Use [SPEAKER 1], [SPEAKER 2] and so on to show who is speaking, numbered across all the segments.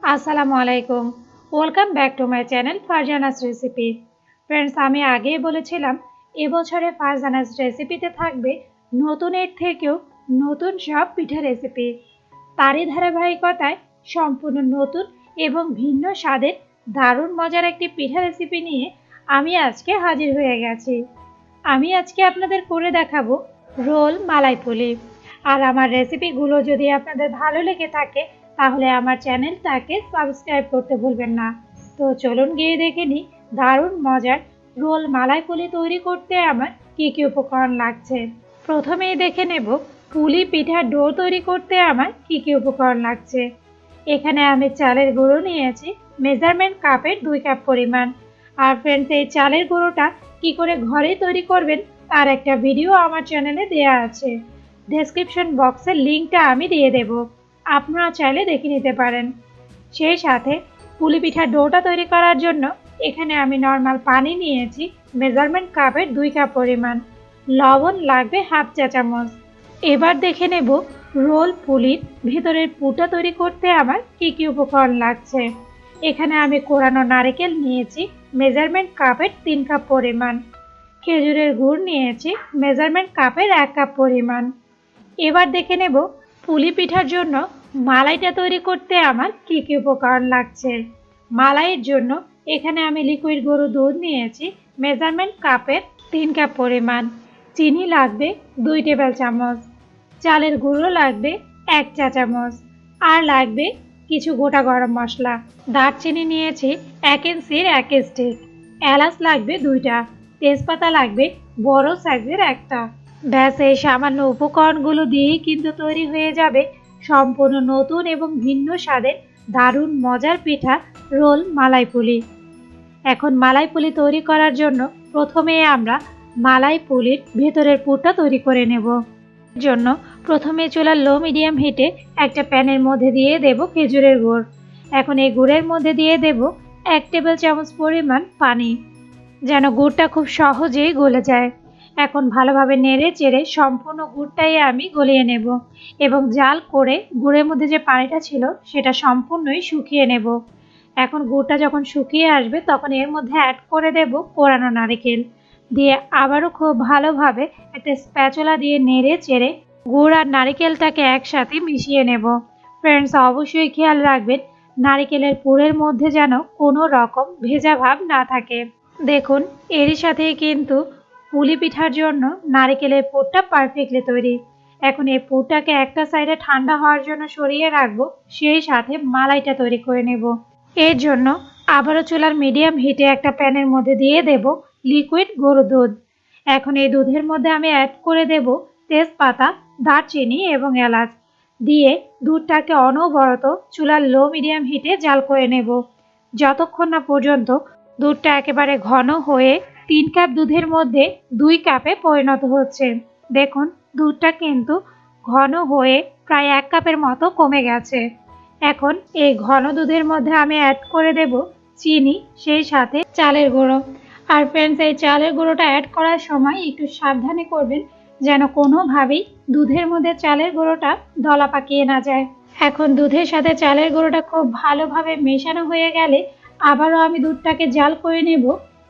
[SPEAKER 1] আসসালামু আলাইকুম, welcome back to my channel Farzana's recipe. Friends, আমি আগেই বলেছিলাম এবছরে ফারজানাস রেসিপিতে থাকবে নতুনের থেকেও নতুন সব পিঠা রেসিপি। তারই ধারাবাহিকতায় সম্পূর্ণ নতুন এবং ভিন্ন স্বাদের দারুণ মজার একটি পিঠা রেসিপি নিয়ে আমি আজকে হাজির হয়ে গেছি। আমি আজকে আপনাদের করে দেখাবো রোল মালাই পুলি। আর আমার রেসিপিগুলো যদি আপনাদের ভালো লেগে থাকে তাহলে আমার চ্যানেলটাকে সাবস্ক্রাইব করতে ভুলবেন না। তো চলুন গিয়ে দেখে নিই দারুণ মজার রোল মালাই পুলি তৈরি করতে আমার কী কী উপকরণ লাগছে। প্রথমেই দেখে নেব পুলি পিঠার ডো তৈরি করতে আমার কী কী উপকরণ লাগছে। এখানে আমি চালের গুঁড়ো নিয়েছি মেজারমেন্ট কাপের 2 কাপ পরিমাণ। আর ফ্রেন্ডস, এই চালের গুঁড়োটা কী করে ঘরে তৈরি করবেন তার একটা ভিডিও আমার চ্যানেলে দেওয়া আছে। ডেসক্রিপশন বক্সের লিঙ্কটা আমি দিয়ে দেব, আপনারা চাইলে দেখে নিতে পারেন। সেই সাথে পুলি পিঠার ডোটা তৈরি করার জন্য এখানে আমি নর্মাল পানি নিয়েছি মেজারমেন্ট কাপের 2 কাপ পরিমাণ। লবণ লাগবে হাফ চা চামচ। এবার দেখে নেব রোল পুলির ভেতরের পুরটা তৈরি করতে আমার কী কী উপকরণ লাগছে। এখানে আমি কোরানো নারকেল নিয়েছি মেজারমেন্ট কাপের 3 কাপ পরিমাণ। খেজুরের গুড় নিয়েছি মেজারমেন্ট কাপের 1 কাপ পরিমাণ। এবার দেখে নেব পুলি পিঠার জন্য মালাইটা তৈরি করতে আমার কী কী উপকরণ লাগছে। মালাইয়ের জন্য এখানে আমি লিকুইড গরু দুধ নিয়েছি মেজারমেন্ট কাপের 3 কাপ পরিমাণ। চিনি লাগবে 2 টেবিল চামচ। চালের গুঁড়ো লাগবে 1 চা চামচ। আর লাগবে কিছু গোটা গরম মশলা। দারচিনি নিয়েছি 1 ইঞ্চির 1 স্টিক। এলাচ লাগবে 2টা। তেজপাতা লাগবে বড় সাইজের একটা। ব্যাস, এই সামান্য উপকরণগুলো দিয়েই কিন্তু তৈরি হয়ে যাবে সম্পূর্ণ নতুন এবং ভিন্ন স্বাদের দারুণ মজার পিঠা রোল মালাই পুলি। এখন মালাই পুলি তৈরি করার জন্য প্রথমে আমরা মালাই পুলির ভেতরের পুরটা তৈরি করে নেব। এর জন্য প্রথমে চুলার লো মিডিয়াম হিটে একটা প্যানের মধ্যে দিয়ে দেব খেজুরের গুড়। এখন এই গুড়ের মধ্যে দিয়ে দেব 1 টেবিল চামচ পরিমাণ পানি, যেন গুড়টা খুব সহজেই গলে যায়। এখন ভালোভাবে নেড়ে চেড়ে সম্পূর্ণ গুড়টাই আমি গলিয়ে নেব এবং জাল করে গুড়ের মধ্যে যে পানিটা ছিল সেটা সম্পূর্ণই শুকিয়ে নেব। এখন গুড়টা যখন শুকিয়ে আসবে তখন এর মধ্যে অ্যাড করে দেব কোরানো নারকেল দিয়ে আবারও খুব ভালোভাবে একটা স্প্যাচুলা দিয়ে নেড়ে চেড়ে গুড় আর নারকেলটাকে একসাথে মিশিয়ে নেব। ফ্রেন্ডস, অবশ্যই খেয়াল রাখবেন নারকেলের পুরের মধ্যে যেন কোনো রকম ভেজা ভাব না থাকে। দেখুন, এরই সাথেই কিন্তু পুলি পিঠার জন্য নারকেলের পুরটা পারফেক্টলি তৈরি। এখন এই পুরটাকে একটা সাইডে ঠান্ডা হওয়ার জন্য সরিয়ে রাখবো, সেই সাথে মালাইটা তৈরি করে নেব। এর জন্য আবারও চুলার মিডিয়াম হিটে একটা প্যানের মধ্যে দিয়ে দেব লিকুইড গরুর দুধ। এখন এই দুধের মধ্যে আমি অ্যাড করে দেব তেজপাতা, দারচিনি এবং এলাচ দিয়ে দুধটাকে অনবরত চুলার লো মিডিয়াম হিটে জাল করে নেব যতক্ষণ না পর্যন্ত দুধটা একেবারে ঘন হয়ে 3 কাপ দুধের মধ্যে 2 কাপে পরিণত হচ্ছে। দেখুন, দুধটা কিন্তু ঘন হয়ে প্রায় 1 কাপের মতো কমে গেছে। এখন এই ঘন দুধের মধ্যে আমি অ্যাড করে দেব চিনি, সেই সাথে চালের গুঁড়ো। আর ফ্রেন্ডস, এই চালের গুঁড়োটা অ্যাড করার সময় একটু সাবধানে করবেন যেন কোনোভাবেই দুধের মধ্যে চালের গুঁড়োটা দলা পাকিয়ে না যায়। এখন দুধের সাথে চালের গুঁড়োটা খুব ভালোভাবে মেশানো হয়ে গেলে আবারও আমি দুধটাকে জাল করে নেব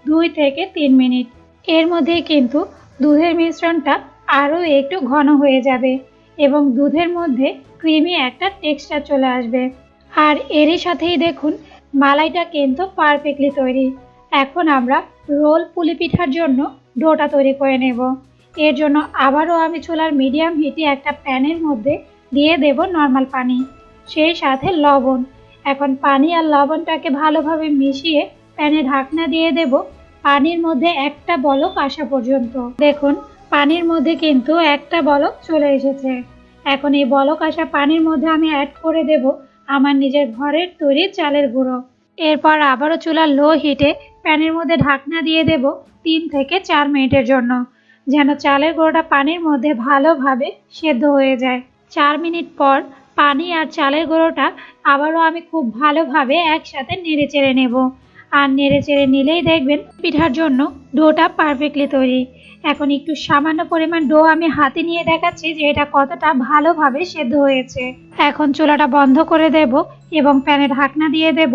[SPEAKER 1] 2 থেকে 3 মিনিট। এর মধ্যে কিন্তু দুধের মিশ্রণটা আরও একটু ঘন হয়ে যাবে এবং দুধের মধ্যে ক্রিমি একটা টেক্সচার চলে আসবে। আর এরই সাথেই দেখুন মালাইটা কিন্তু পারফেক্টলি তৈরি। এখন আমরা রোল পুলি পিঠার জন্য ডোটা তৈরি করে নেব। এর জন্য আবারও আমি চুলার মিডিয়াম হিটে একটা প্যানের মধ্যে দিয়ে দেব নর্মাল পানি, সেই সাথে লবণ। এখন পানি আর লবণটাকে ভালোভাবে মিশিয়ে প্যানে ঢাকনা দিয়ে দেব পানির মধ্যে একটা বলক আসা পর্যন্ত। দেখুন, পানির মধ্যে কিন্তু একটা বলক চলে এসেছে। এখন এই বলক আসা পানির মধ্যে আমি অ্যাড করে দেব আমার নিজের ঘরের তৈরি চালের গুঁড়ো। এরপর আবারও চুলার লো হিটে প্যানের মধ্যে ঢাকনা দিয়ে দেব 3 থেকে 4 মিনিটের জন্য, যেন চালের গুঁড়োটা পানির মধ্যে ভালোভাবে সেদ্ধ হয়ে যায়। 4 মিনিট পর পানি আর চালের গুঁড়োটা আবারও আমি খুব ভালোভাবে একসাথে নেড়ে চেড়ে নেব। আর নেড়ে চেড়ে নিলেই দেখবেন পিঠার জন্য ডোটা পারফেক্টলি তৈরি। এখন একটু সামান্য পরিমাণ ডো আমি হাতে নিয়ে দেখাচ্ছি যে এটা কতটা ভালোভাবে সেদ্ধ হয়েছে। এখন চুলাটা বন্ধ করে দেব এবং প্যানে ঢাকনা দিয়ে দেব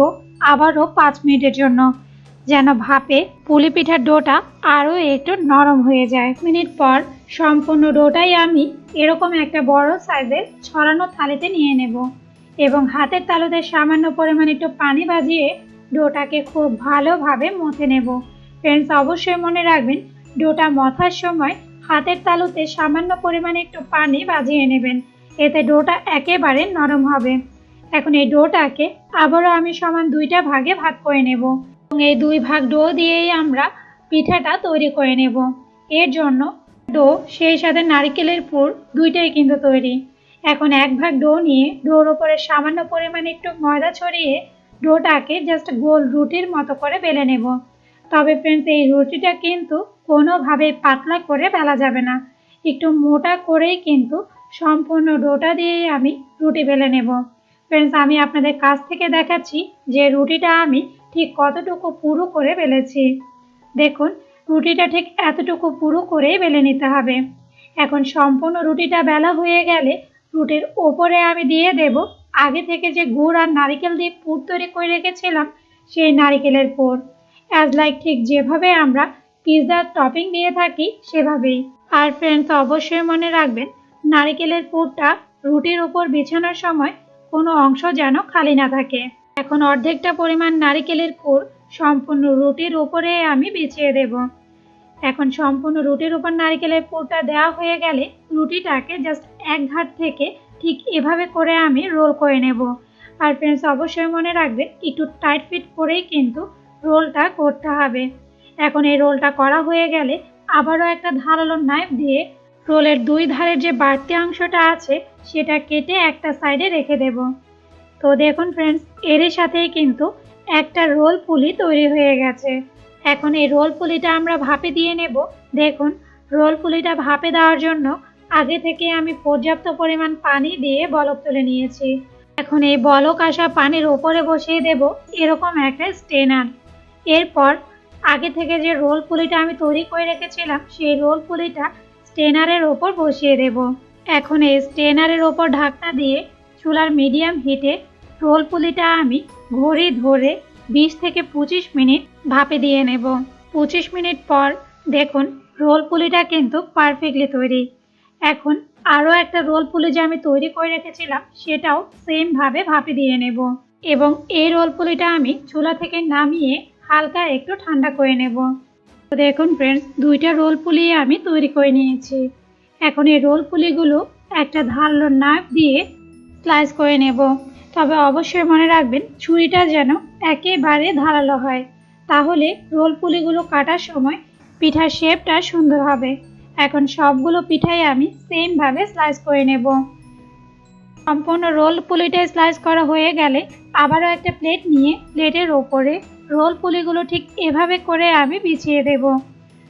[SPEAKER 1] আবারও 5 মিনিটের জন্য, যেন ভাপে পুলি পিঠার ডোটা আরও একটু নরম হয়ে যায়। মিনিট পর সম্পূর্ণ ডোটাই আমি এরকম একটা বড় সাইজের ছড়ানো থালিতে নিয়ে নেব এবং হাতের তালুতে সামান্য পরিমাণ একটু পানি বাজিয়ে ডোটাকে খুব ভালোভাবে মথে নেব। ফ্রেন্ডস, অবশ্যই মনে রাখবেন ডোটা মথার সময় হাতের তালুতে সামান্য পরিমাণে একটু পানি বাজিয়ে নেবেন, এতে ডোটা একেবারে নরম হবে। এখন এই ডোটাকে আবারও আমি সমান 2টা ভাগে ভাগ করে নেব এবং এই 2 ভাগ ডো দিয়েই আমরা পিঠাটা তৈরি করে নেব। এর জন্য ডো সেই সাথে নারকেলের পুর দুইটাই কিন্তু তৈরি। এখন 1 ভাগ ডো নিয়ে ডোর উপরে সামান্য পরিমাণে একটু ময়দা ছড়িয়ে ডোটাকে জাস্ট গোল রুটির মতো করে বেলে নেব। তবে ফ্রেন্ডস, এই রুটিটা কিন্তু কোনোভাবেই পাতলা করে বেলা যাবে না, একটু মোটা করেই কিন্তু সম্পূর্ণ ডোটা দিয়ে আমি রুটি বেলে নেব। ফ্রেন্ডস, আমি আপনাদের কাছ থেকে দেখাচ্ছি যে রুটিটা আমি ঠিক কতটুকু পুরু করে বেলেছি। দেখুন, রুটিটা ঠিক এতটুকু পুরু করেই বেলে নিতে হবে। এখন সম্পূর্ণ রুটিটা বেলা হয়ে গেলে রুটির ওপরে আমি দিয়ে দেব আগে থেকে যে গুড় আর নারকেল দিয়ে পুর তৈরি করে রেখেছিলাম সেই নারকেলের পুর, অ্যাজ লাইক ঠিক যেভাবে আমরা পিৎজার টপিং দিয়ে থাকি সেভাবেই। আর ফ্রেন্ডস, অবশ্যই মনে রাখবেন নারকেলের পুরটা রুটির উপর বিছানোর সময় কোনো অংশ যেন খালি না থাকে। এখন অর্ধেকটা পরিমাণ নারকেলের পুর সম্পূর্ণ রুটির উপরে আমি বিছিয়ে দেব। এখন সম্পূর্ণ রুটির উপর নারকেলের পুরটা দেওয়া হয়ে গেলে রুটিটাকে জাস্ট এক ঘাট থেকে ঠিক এভাবে করে আমি রোল করে নেব। আর ফ্রেন্ডস, অবশ্যই মনে রাখবেন একটু টাইট ফিট করেই কিন্তু রোলটা করতে হবে। এখন এই রোলটা করা হয়ে গেলে আবারও একটা ধারালো নাইফ দিয়ে রোলের 2 ধারের যে বাড়তি অংশটা আছে সেটা কেটে একটা সাইডে রেখে দেব। তো দেখুন ফ্রেন্ডস, এরই সাথেই কিন্তু একটা রোল পুলি তৈরি হয়ে গেছে। এখন এই রোল পুলিটা আমরা ভাপে দিয়ে নেব। দেখুন, রোল পুলিটা ভাপে দেওয়ার জন্য আগে থেকে আমি পর্যাপ্ত পরিমাণ পানি দিয়ে বলক তুলে নিয়েছি। এখন এই বলক আসা পানির ওপরে বসিয়ে দেব এরকম একটা স্টেনার। এরপর আগে থেকে যে রোল পুলিটা আমি তৈরি করে রেখেছিলাম সেই রোল পুলিটা স্টেনারের ওপর বসিয়ে দেব। এখন এই স্টেনারের ওপর ঢাকনা দিয়ে চুলার মিডিয়াম হিটে রোল পুলিটা আমি ঘড়ি ধরে 20 থেকে 25 মিনিট ভাপে দিয়ে নেব। 25 মিনিট পর দেখুন রোল পুলিটা কিন্তু পারফেক্টলি তৈরি। এখন আরও একটা রোল পুলি যে আমি তৈরি করে রেখেছিলাম সেটাও সেম ভাবে ভাপে দিয়ে নেব এবং এই রোল পুলিটা আমি চুলা থেকে নামিয়ে হালকা একটু ঠান্ডা করে নেব। তো দেখুন ফ্রেন্ডস, 2টা রোল পুলি আমি তৈরি করে নিয়েছি। এখন এই রোল পুলিগুলো একটা ধারালো নাইফ দিয়ে স্লাইস করে নেব। তবে অবশ্যই মনে রাখবেন ছুরিটা যেন একেবারে ধারালো হয়, তাহলে রোল পুলিগুলো কাটার সময় পিঠার শেপটা সুন্দর হবে। এখন সবগুলো পিঠাই আমি সেম ভাবে স্লাইস করে নেব। সম্পূর্ণ রোল পুলিটা স্লাইস করা হয়ে গেলে আবারও একটা প্লেট নিয়ে প্লেটের ওপরে রোল পুলিগুলো ঠিক এভাবে করে আমি বিছিয়ে দেব।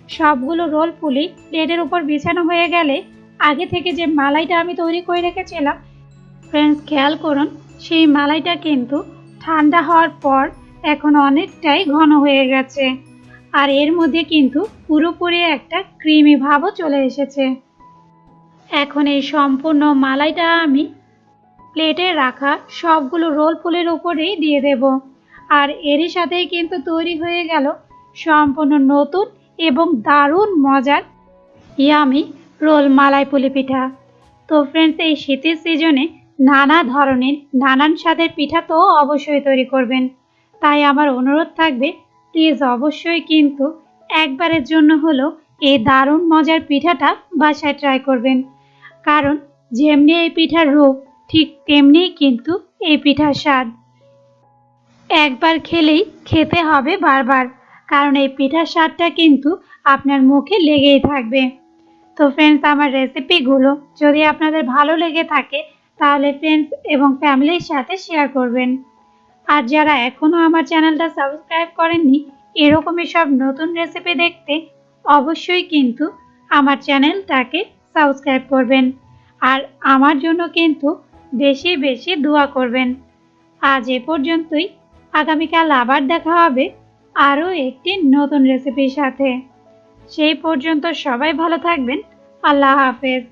[SPEAKER 1] সবগুলো রোল পুলি প্লেটের উপর বিছানো হয়ে গেলে আগে থেকে যে মালাইটা আমি তৈরি করে রেখেছিলাম, ফ্রেন্ডস খেয়াল করুন সেই মালাইটা কিন্তু ঠান্ডা হওয়ার পর এখন অনেকটাই ঘন হয়ে গেছে আর এর মধ্যে কিন্তু পুরোপুরি একটা ক্রিমি ভাবও চলে এসেছে। এখন এই সম্পূর্ণ মালাইটা আমি প্লেটে রাখা সবগুলো রোল পুলির উপরেই দিয়ে দেব। আর এরই সাথেই কিন্তু তৈরি হয়ে গেল সম্পূর্ণ নতুন এবং দারুণ মজার ইয়ামি রোল মালাই পুলি পিঠা। তো ফ্রেন্ডস, এই শীতের সিজনে নানা ধরনের নানান স্বাদের পিঠা তো অবশ্যই তৈরি করবেন, তাই আমার অনুরোধ থাকবে প্লিজ অবশ্যই কিন্তু একবারের জন্য হলো এই দারুণ মজার পিঠাটা বাসায় ট্রাই করবেন। কারণ যেমনি এই পিঠার রূপ ঠিক তেমনিই কিন্তু এই পিঠার স্বাদ। একবার খেলেই খেতে হবে বারবার, কারণ এই পিঠার স্বাদটা কিন্তু আপনার মুখে লেগেই থাকবে। তো ফ্রেন্ডস, আমার রেসিপিগুলো যদি আপনাদের ভালো লেগে থাকে তাহলে ফ্রেন্ডস এবং ফ্যামিলির সাথে শেয়ার করবেন। আর যারা এখনও আমার চ্যানেলটা সাবস্ক্রাইব করেননি এরকমই সব নতুন রেসিপি দেখতে অবশ্যই কিন্তু আমার চ্যানেলটাকে সাবস্ক্রাইব করবেন আর আমার জন্য কিন্তু বেশি বেশি দোয়া করবেন। আজ এ পর্যন্তই, আগামীকাল আবার দেখা হবে আরও একটি নতুন রেসিপির সাথে। সেই পর্যন্ত সবাই ভালো থাকবেন। আল্লাহ হাফেজ।